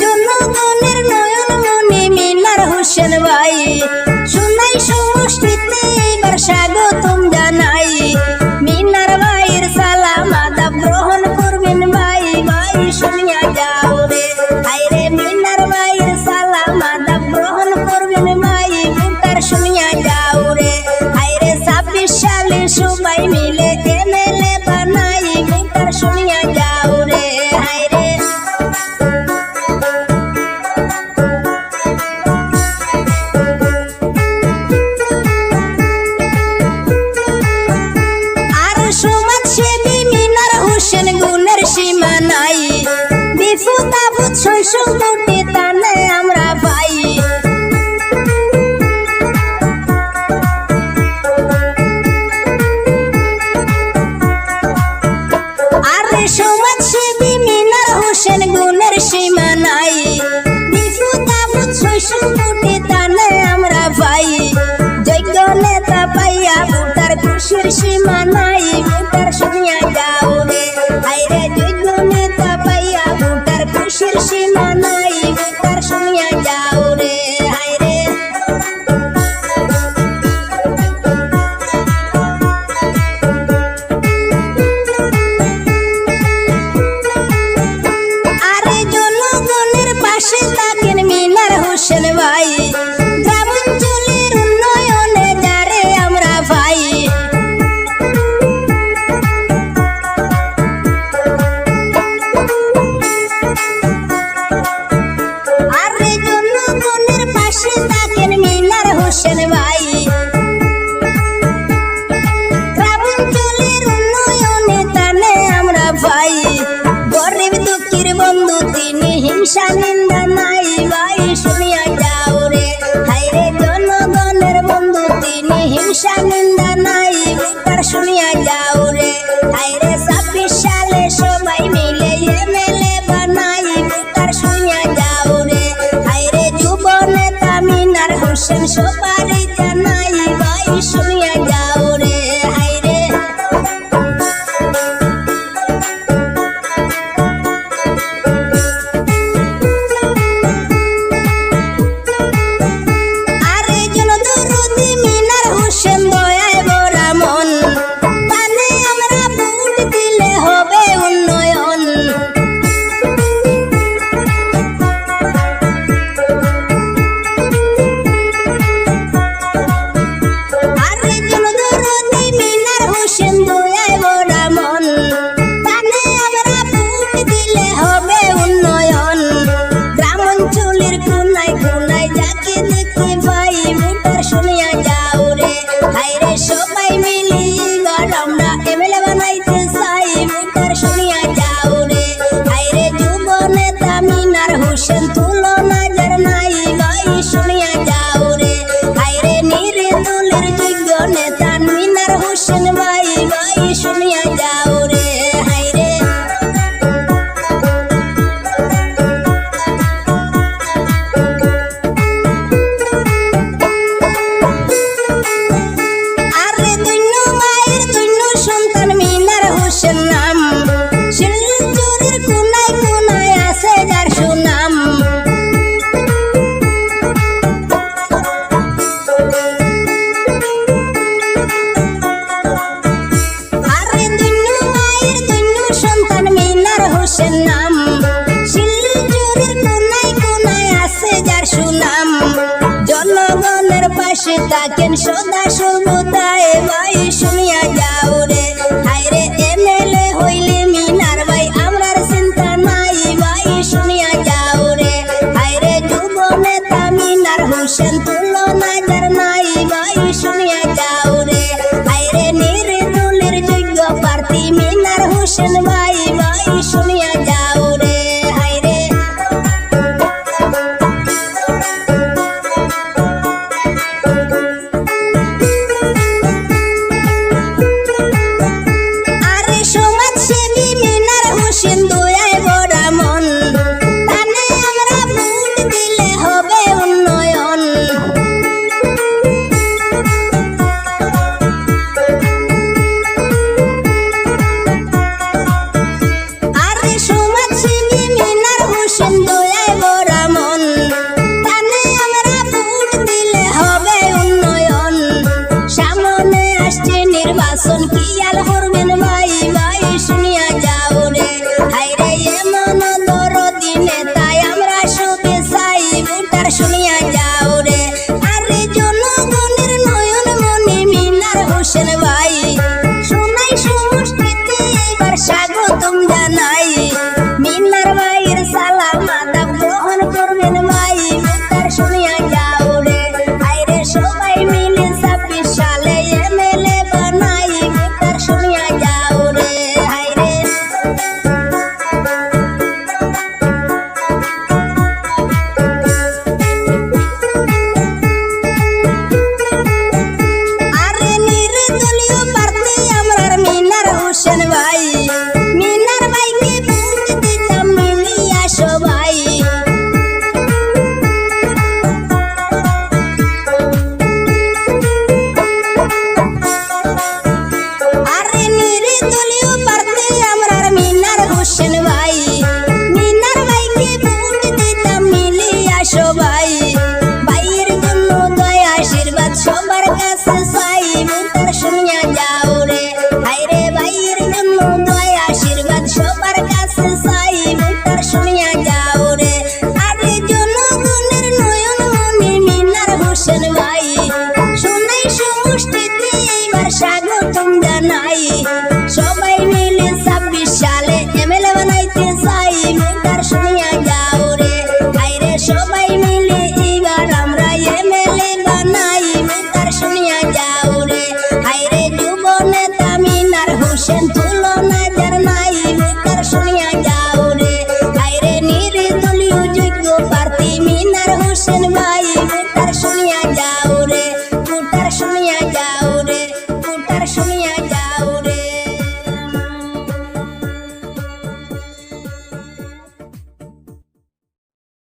জনগণের নয়নমণি মিনার হোসেন ভাই, সোনাই সংস্কৃতি এবার স্বাগতম জানাই। মিনার ভাইয়ের সালাম আদাব গ্রহণ করবেন ভাই, ভাই শুনিয়া যাও রে। হায়রে মিনার ভাইয়ের সালাম আদাব গ্রহণ করবেন ভাই, ভোটার শুনিয়া যাও রে। হায়রে 26 সালে সবাই মিলে এমএলএ বানাই, ভোটার শুনিয়া যাও রে। হায়রে আর সমাজসেবী মিনার হোসেন গুণের সীমা নাই, বিপদ আপদ শৈশব দুটি তানে আমরা পাই। আর সমাজসেবী মিনার হোসেন গুণের সীমা নাই, বিপদ আপদ শৈশব দুটি তানে আমরা পাই। যোগ্য নেতা পাইয়া ভোটার খুশির সীমা নাই, ভোটার শুনিয়া যাও রে। হায়রে যোগ্য নেতা পাইয়া ভোটার খুশির সীমা নাই, ভোটার শুনিয়া যাও রে। হায়রে আরে জনগণের পাশে থাকেন মিনার হোসেন ভাই, গ্রামাঞ্চলের উন্নয়নে যারে আমরা ভাই। আরে জনগণের পাশে থাকেন মিনার হোসেন ভাই, গ্রামাঞ্চলের উন্নয়নে তানে আমরা ভাই। গরিব দুঃখীর বন্ধু তিনি, হিংসা নিন্দা নাই, ভাই শুনিয়া যাও রে। হায়রে জনগণের বন্ধু তিনি, হিংসা নিন্দা নাই, ভোটার শুনিয়া যাও রে। হায়রে 26 সালে সবাই মিলে এমএলএ বানাই, ভোটার শুনিয়া যাও রে। হায়রে যুব নেতা মিনার হোসেন সবারই জানাই, ভাই শুনিয়া যাও রে। হায়রে আরে জনদরদি মিনার হোসেন দয়ায় ভরা মন, তানে আমরা ভোট দিলে হবে উন্নয়ন। আরে জনদরদি মিনার হোসেন দয়ায় ভরা মন, তানে আমরা ভোট দিলে হবে উন্নয়ন। গ্রামাঞ্চলের কোনায় কোনায় যাকে দেখতে পাই, ভোটার শুনিয়া যাও রে। হায়রে সবাই মিলে এবার আমরা এমএলএ বানাইতে চাই, ভোটার শুনিয়া যাও রে। হায়রে যুব নেতা মিনার হোসেন তুলনা যার নাই, ভাই শুনিয়া যাও রে। হায়রে নির্দলের যোগ্য নেতা মিনার হোসেন ভাই, ভাই শুনিয়া যাও রে। হায়রে আরে দৈন্য মায়ের দৈন্য সন্তান মিনার হোসেন নাম, শিলচরের কোনায় কোনায় আছে যার সুনাম। আরে দৈন্য মায়ের দৈন্য সন্তান মিনার হোসেন নাম, শিলচরের কোনায় কোনায় আছে যার সুনাম। জনগণের পাশে থাকেন সদা সর্বদাই, ভাই শুনিয়া যাও রে। হায়রে এমএলএ হইলে মিনার ভাই আমরার চিন্তা নাই, ভাই শুনিয়া যাও রে। হায়রে যুব নেতা মিনার হোসেন তুলনা যার নাই, ভাই শুনিয়া যাও রে। হায়রে নির্দলের যোগ্য প্রার্থী মিনার হোসেন ভাই, ভাই শুনিয়া যাও রে। হায়রে মিনার হোসেন ভাই ভোটার শুনিয়া যাও রে, ভোটার শুনিয়া যাও রে, ভোটার শুনিয়া